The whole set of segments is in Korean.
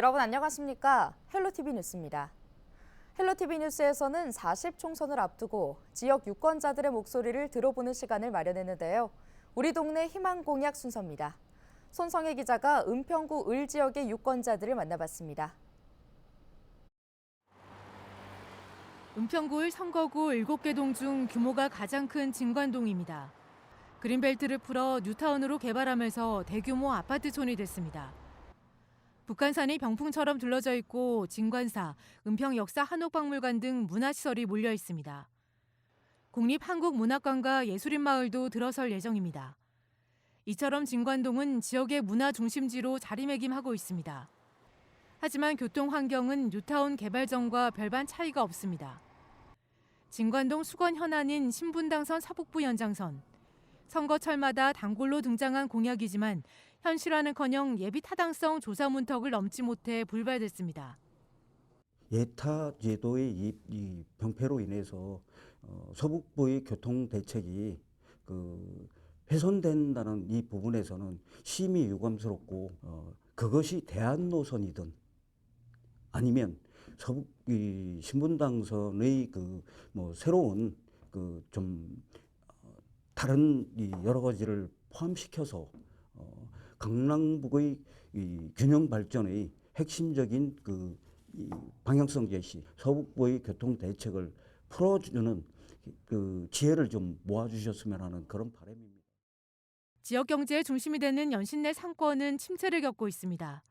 여러분 안녕하십니까? 헬로티비 뉴스입니다. 헬로티비 뉴스에서는 40총선을 앞두고 지역 유권자들의 목소리를 들어보는 시간을 마련했는데요. 우리 동네 희망 공약 순서입니다. 손성혜 기자가 은평구 을 지역의 유권자들을 만나봤습니다. 은평구 을 선거구 7개 동 중 규모가 가장 큰 진관동입니다. 그린벨트를 풀어 뉴타운으로 개발하면서 대규모 아파트촌이 됐습니다. 북한산이 병풍처럼 둘러져 있고 진관사, 은평역사 한옥박물관 등 문화시설이 몰려 있습니다. 국립한국문학관과 예술인마을도 들어설 예정입니다. 이처럼 진관동은 지역의 문화 중심지로 자리매김하고 있습니다. 하지만 교통 환경은 뉴타운 개발 전과 별반 차이가 없습니다. 진관동 수건 현안인 신분당선 사북부 연장선. 선거철마다 단골로 등장한 공약이지만 현실화는커녕 예비 타당성 조사 문턱을 넘지 못해 불발됐습니다. 예타 제도의 이 병폐로 인해서 서북부의 교통 대책이 훼손된다는 이 부분에서는 심히 유감스럽고 그것이 대안 노선이든 아니면 서북 이 신분당선의 새로운 좀 다른 여러 가지를 포함시켜서 강남북의 이 균형 발전의 핵심적인 이 방향성 제시, 서북부의 교통 대책을 풀어주는 지혜를 좀 모아주셨으면 하는 그런 바람입니다. 지역 경제의 중심이 되는 연신내 상권은 침체를 겪고 있습니다.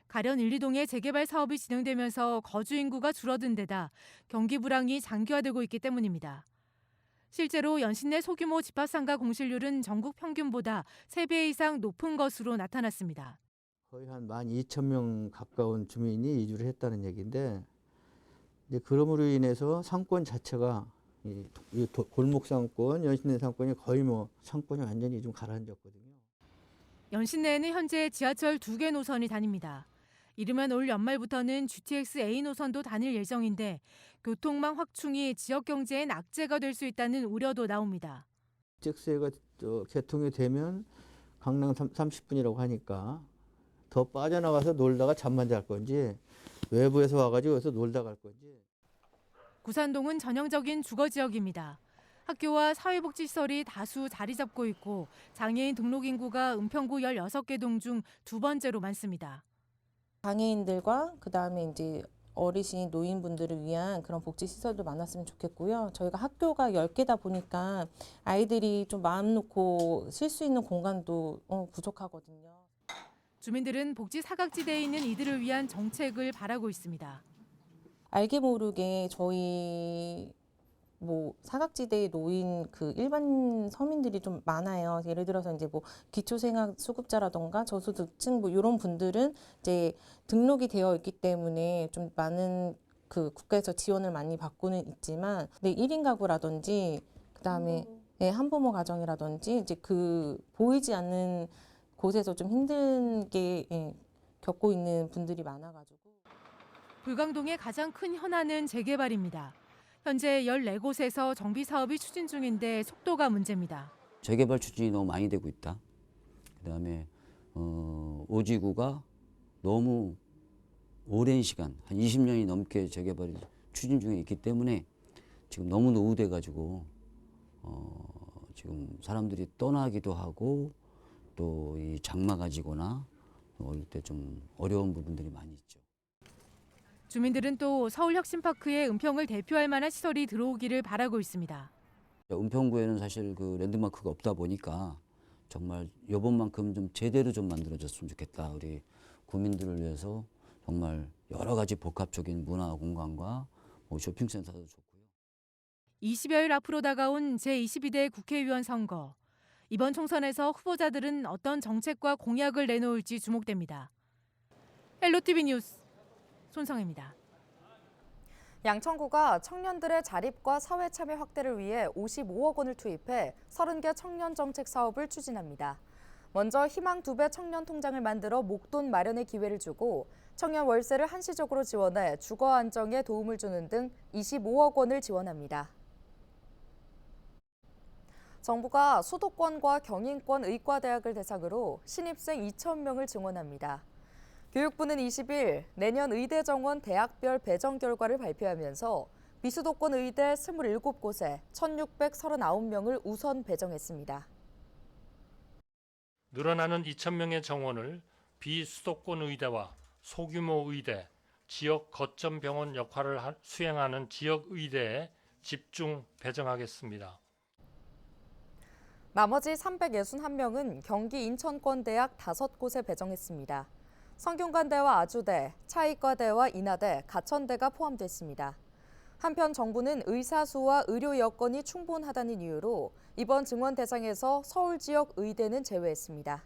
가련 1, 2동의 재개발 사업이 진행되면서 거주 인구가 줄어든 데다 경기 불황이 장기화되고 있기 때문입니다. 실제로 연신내 소규모 집합상가 공실률은 전국 평균보다 3배 이상 높은 것으로 나타났습니다. 거의 한 12,000명 가까운 주민이 이주를 했다는 얘기인데, 그러므로 인해서 상권 자체가 이 골목 상권, 연신내 상권이 거의 상권이 완전히 좀 가라앉았거든요. 연신내에는 현재 지하철 2개 노선이 다닙니다. 이르면 올 연말부터는 GTX A 노선도 다닐 예정인데 교통망 확충이 지역 경제엔 악재가 될 수 있다는 우려도 나옵니다. GTX가 개통이 되면 강남 30분이라고 하니까 더 빠져나가서 놀다가 잠만 잘 건지 외부에서 와가지고 여기서 놀다 갈 건지. 구산동은 전형적인 주거 지역입니다. 학교와 사회복지시설이 다수 자리 잡고 있고 장애인 등록 인구가 은평구 16개 동 중 2번째로 많습니다. 장애인들과 그다음에 이제 어르신, 노인분들을 위한 그런 복지 시설도 많았으면 좋겠고요. 저희가 학교가 10개다 보니까 아이들이 좀 마음 놓고 쉴 수 있는 공간도 부족하거든요. 주민들은 복지 사각지대에 있는 이들을 위한 정책을 바라고 있습니다. 알게 모르게 저희 사각지대에 놓인 일반 서민들이 좀 많아요. 예를 들어서 이제 기초생활수급자라던가 저소득층 이런 분들은 이제 등록이 되어 있기 때문에 좀 많은 국가에서 지원을 많이 받고는 있지만, 근데 1인 가구라든지 그다음에 한부모 가정이라든지 이제 보이지 않는 곳에서 좀 힘들게 겪고 있는 분들이 많아가지고. 불광동의 가장 큰 현안은 재개발입니다. 현재 14곳에서 정비 사업이 추진 중인데 속도가 문제입니다. 재개발 추진이 너무 많이 되고 있다. 그다음에 오지구가 너무 오랜 시간, 한 20년이 넘게 재개발이 추진 중에 있기 때문에 지금 너무 노후돼 가지고 지금 사람들이 떠나기도 하고 또 이 장마가 지거나 어릴 때 좀 어려운 부분들이 많이 있죠. 주민들은 또 서울혁신파크에 은평을 대표할 만한 시설이 들어오기를 바라고 있습니다. 은평구에는 사실 랜드마크가 없다 보니까 정말 이번만큼 좀 제대로 좀 만들어졌으면 좋겠다. 우리 구민들을 위해서 정말 여러 가지 복합적인 문화 공간과 쇼핑센터도 좋고요. 20여일 앞으로 다가온 제22대 국회의원 선거. 이번 총선에서 후보자들은 어떤 정책과 공약을 내놓을지 주목됩니다. 헬로티비 뉴스 손성혜입니다. 양천구가 청년들의 자립과 사회 참여 확대를 위해 55억 원을 투입해 30개 청년 정책 사업을 추진합니다. 먼저 희망 2배 청년 통장을 만들어 목돈 마련의 기회를 주고 청년 월세를 한시적으로 지원해 주거 안정에 도움을 주는 등 25억 원을 지원합니다. 정부가 수도권과 경인권 의과대학을 대상으로 신입생 2,000명을 증원합니다. 교육부는 20일 내년 의대 정원 대학별 배정 결과를 발표하면서 비수도권 의대 27곳에 1,639명을 우선 배정했습니다. 늘어나는 2,000명의 정원을 비수도권 의대와 소규모 의대, 지역 거점 병원 역할을 수행하는 지역 의대에 집중 배정하겠습니다. 나머지 361명은 경기 인천권대학 5곳에 배정했습니다. 성균관대와 아주대, 차이과대와 인하대, 가천대가 포함됐습니다. 한편 정부는 의사 수와 의료 여건이 충분하다는 이유로 이번 증원 대상에서 서울 지역 의대는 제외했습니다.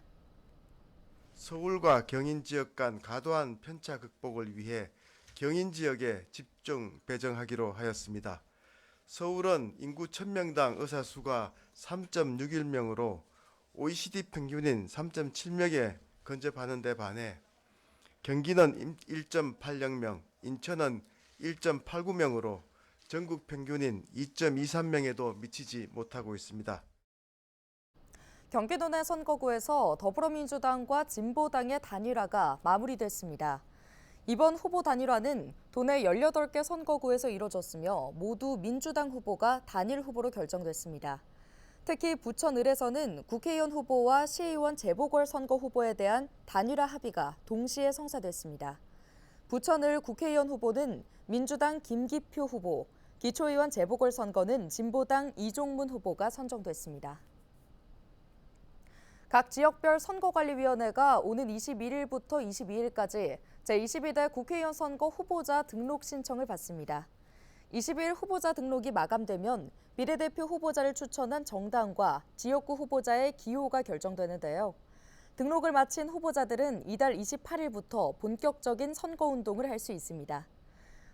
서울과 경인 지역 간 과도한 편차 극복을 위해 경인 지역에 집중 배정하기로 하였습니다. 서울은 인구 1000명당 의사 수가 3.61명으로 OECD 평균인 3.7명에 근접하는 데 반해 경기는 1.80명, 인천은 1.89명으로 전국 평균인 2.23명에도 미치지 못하고 있습니다. 경기도 내 선거구에서 더불어민주당과 진보당의 단일화가 마무리됐습니다. 이번 후보 단일화는 도내 18개 선거구에서 이뤄졌으며 모두 민주당 후보가 단일 후보로 결정됐습니다. 특히 부천 을에서는 국회의원 후보와 시의원 재보궐선거 후보에 대한 단일화 합의가 동시에 성사됐습니다. 부천 을 국회의원 후보는 민주당 김기표 후보, 기초의원 재보궐선거는 진보당 이종문 후보가 선정됐습니다. 각 지역별 선거관리위원회가 오는 21일부터 22일까지 제22대 국회의원 선거 후보자 등록 신청을 받습니다. 20일 후보자 등록이 마감되면 비례대표 후보자를 추천한 정당과 지역구 후보자의 기호가 결정되는데요. 등록을 마친 후보자들은 이달 28일부터 본격적인 선거운동을 할 수 있습니다.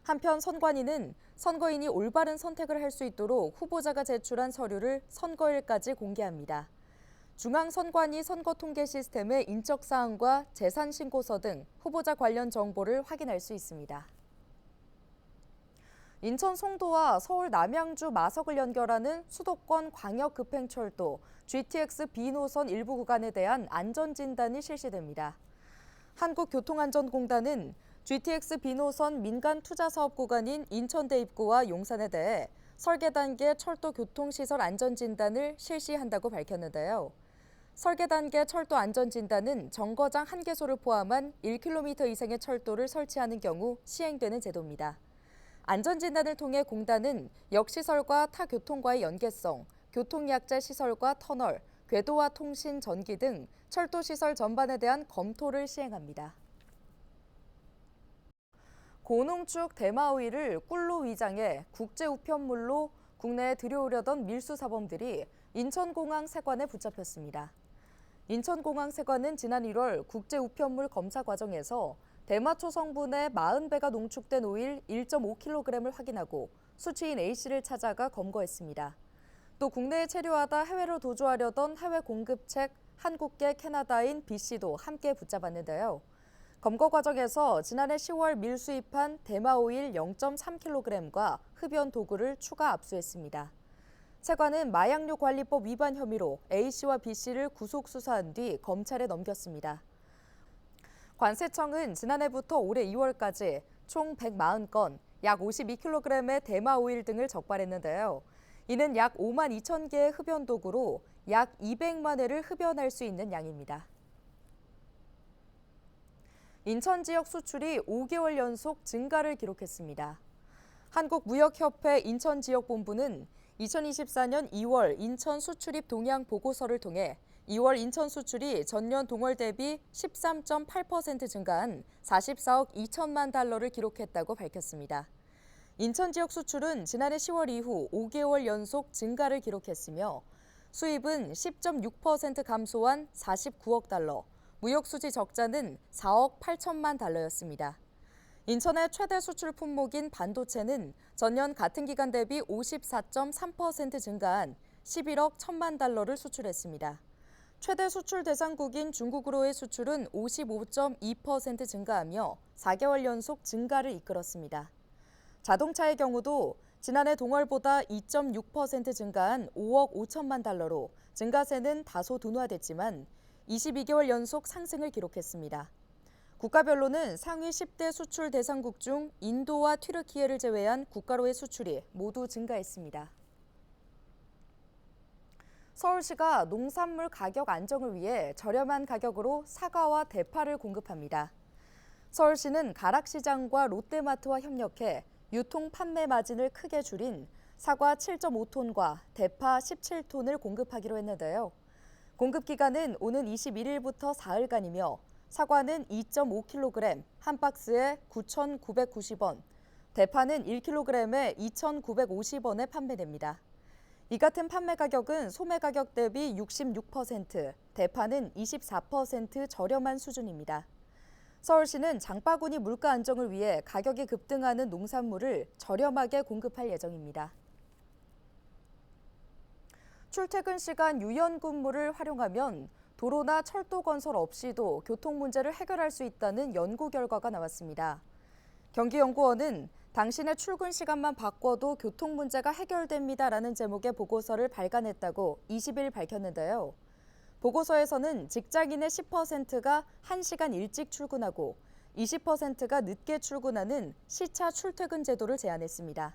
한편 선관위는 선거인이 올바른 선택을 할 수 있도록 후보자가 제출한 서류를 선거일까지 공개합니다. 중앙선관위 선거통계 시스템의 인적사항과 재산신고서 등 후보자 관련 정보를 확인할 수 있습니다. 인천 송도와 서울 남양주 마석을 연결하는 수도권 광역급행철도 GTX B노선 일부 구간에 대한 안전진단이 실시됩니다. 한국교통안전공단은 GTX B노선 민간투자사업 구간인 인천대 입구와 용산에 대해 설계 단계 철도 교통시설 안전진단을 실시한다고 밝혔는데요. 설계 단계 철도 안전진단은 정거장 1개소를 포함한 1km 이상의 철도를 설치하는 경우 시행되는 제도입니다. 안전진단을 통해 공단은 역시설과 타 교통과의 연계성, 교통약자 시설과 터널, 궤도와 통신, 전기 등 철도시설 전반에 대한 검토를 시행합니다. 고농축 대마오이를 꿀로 위장해 국제우편물로 국내에 들여오려던 밀수사범들이 인천공항 세관에 붙잡혔습니다. 인천공항 세관은 지난 1월 국제우편물 검사 과정에서 대마초 성분의 40배가 농축된 오일 1.5kg을 확인하고 수취인 A씨를 찾아가 검거했습니다. 또 국내에 체류하다 해외로 도주하려던 해외 공급책 한국계 캐나다인 B씨도 함께 붙잡았는데요. 검거 과정에서 지난해 10월 밀수입한 대마오일 0.3kg과 흡연 도구를 추가 압수했습니다. 세관은 마약류 관리법 위반 혐의로 A씨와 B씨를 구속 수사한 뒤 검찰에 넘겼습니다. 관세청은 지난해부터 올해 2월까지 총 140건, 약 52kg의 대마오일 등을 적발했는데요. 이는 약 5만 2천 개의 흡연 도구로 약 200만 회를 흡연할 수 있는 양입니다. 인천 지역 수출이 5개월 연속 증가를 기록했습니다. 한국무역협회 인천지역본부는 2024년 2월 인천 수출입 동향 보고서를 통해 2월 인천 수출이 전년 동월 대비 13.8% 증가한 44억 2천만 달러를 기록했다고 밝혔습니다. 인천 지역 수출은 지난해 10월 이후 5개월 연속 증가를 기록했으며 수입은 10.6% 감소한 49억 달러, 무역수지 적자는 4억 8천만 달러였습니다. 인천의 최대 수출 품목인 반도체는 전년 같은 기간 대비 54.3% 증가한 11억 1천만 달러를 수출했습니다. 최대 수출 대상국인 중국으로의 수출은 55.2% 증가하며 4개월 연속 증가를 이끌었습니다. 자동차의 경우도 지난해 동월보다 2.6% 증가한 5억 5천만 달러로 증가세는 다소 둔화됐지만 22개월 연속 상승을 기록했습니다. 국가별로는 상위 10대 수출 대상국 중 인도와 튀르키예를 제외한 국가로의 수출이 모두 증가했습니다. 서울시가 농산물 가격 안정을 위해 저렴한 가격으로 사과와 대파를 공급합니다. 서울시는 가락시장과 롯데마트와 협력해 유통 판매 마진을 크게 줄인 사과 7.5톤과 대파 17톤을 공급하기로 했는데요. 공급 기간은 오는 21일부터 사흘간이며 사과는 2.5kg 한 박스에 9,990원, 대파는 1kg에 2,950원에 판매됩니다. 이 같은 판매 가격은 소매 가격 대비 66%, 대파는 24% 저렴한 수준입니다. 서울시는 장바구니 물가 안정을 위해 가격이 급등하는 농산물을 저렴하게 공급할 예정입니다. 출퇴근 시간 유연 근무를 활용하면 도로나 철도 건설 없이도 교통 문제를 해결할 수 있다는 연구 결과가 나왔습니다. 경기연구원은 당신의 출근 시간만 바꿔도 교통 문제가 해결됩니다라는 제목의 보고서를 발간했다고 20일 밝혔는데요. 보고서에서는 직장인의 10%가 1시간 일찍 출근하고 20%가 늦게 출근하는 시차 출퇴근 제도를 제안했습니다.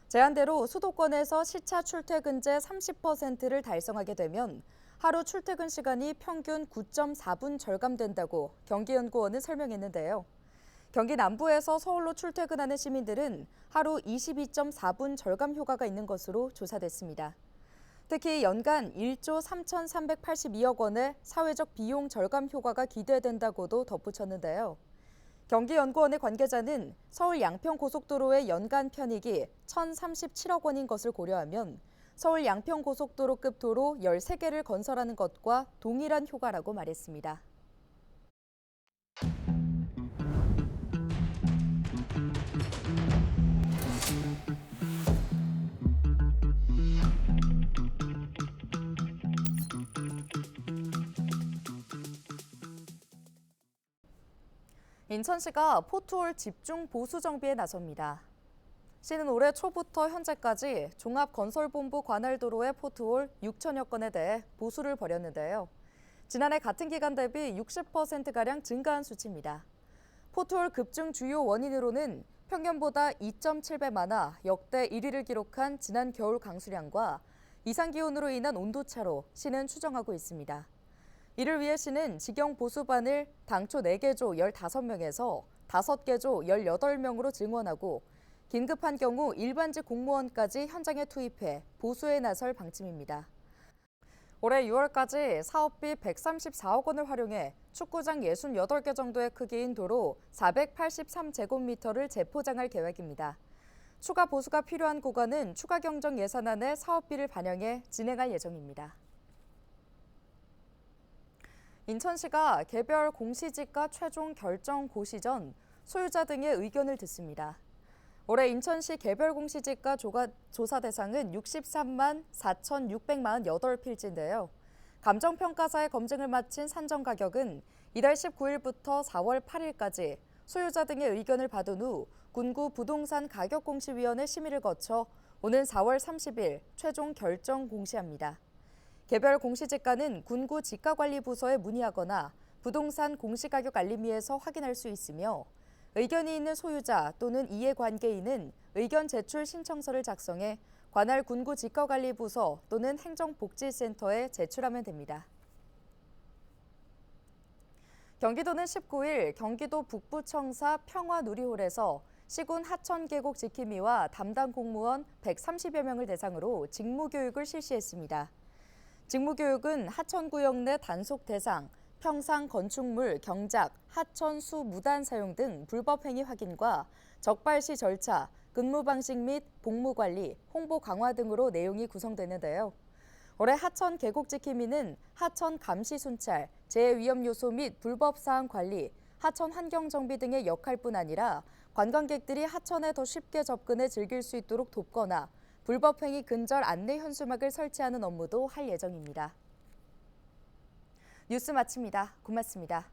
제안대로 수도권에서 시차 출퇴근제 30%를 달성하게 되면 하루 출퇴근 시간이 평균 9.4분 절감된다고 경기연구원은 설명했는데요. 경기 남부에서 서울로 출퇴근하는 시민들은 하루 22.4분 절감 효과가 있는 것으로 조사됐습니다. 특히 연간 1조 3,382억 원의 사회적 비용 절감 효과가 기대된다고도 덧붙였는데요. 경기연구원의 관계자는 서울 양평고속도로의 연간 편익이 1,037억 원인 것을 고려하면 서울 양평고속도로급 도로 13개를 건설하는 것과 동일한 효과라고 말했습니다. 인천시가 포트홀 집중 보수 정비에 나섭니다. 시는 올해 초부터 현재까지 종합건설본부 관할도로의 포트홀 6천여 건에 대해 보수를 벌였는데요. 지난해 같은 기간 대비 60%가량 증가한 수치입니다. 포트홀 급증 주요 원인으로는 평년보다 2.7배 많아 역대 1위를 기록한 지난 겨울 강수량과 이상기온으로 인한 온도차로 시는 추정하고 있습니다. 이를 위해 시는 직영 보수반을 당초 4개조 15명에서 5개조 18명으로 증원하고 긴급한 경우 일반직 공무원까지 현장에 투입해 보수에 나설 방침입니다. 올해 6월까지 사업비 134억 원을 활용해 축구장 68개 정도의 크기인 도로 483제곱미터를 재포장할 계획입니다. 추가 보수가 필요한 구간은 추가 경정 예산안에 사업비를 반영해 진행할 예정입니다. 인천시가 개별 공시지가 최종 결정 고시 전 소유자 등의 의견을 듣습니다. 올해 인천시 개별 공시지가 조사 대상은 63만 4,648필지인데요. 감정평가사의 검증을 마친 산정 가격은 이달 19일부터 4월 8일까지 소유자 등의 의견을 받은 후 군구 부동산 가격공시위원회 심의를 거쳐 오는 4월 30일 최종 결정 공시합니다. 개별 공시지가는 군구 지가관리부서에 문의하거나 부동산 공시가격 알림이에서 확인할 수 있으며 의견이 있는 소유자 또는 이해관계인은 의견 제출 신청서를 작성해 관할 군구 지가관리부서 또는 행정복지센터에 제출하면 됩니다. 경기도는 19일 경기도 북부청사 평화누리홀에서 시군 하천계곡 지킴이와 담당 공무원 130여 명을 대상으로 직무교육을 실시했습니다. 직무교육은 하천구역 내 단속 대상, 평상 건축물 경작, 하천 수 무단 사용 등 불법 행위 확인과 적발시 절차, 근무 방식 및 복무 관리, 홍보 강화 등으로 내용이 구성되는데요. 올해 하천 계곡 지킴이는 하천 감시 순찰, 재해 위험 요소 및 불법 사항 관리, 하천 환경 정비 등의 역할뿐 아니라 관광객들이 하천에 더 쉽게 접근해 즐길 수 있도록 돕거나 불법 행위 근절 안내 현수막을 설치하는 업무도 할 예정입니다. 뉴스 마칩니다. 고맙습니다.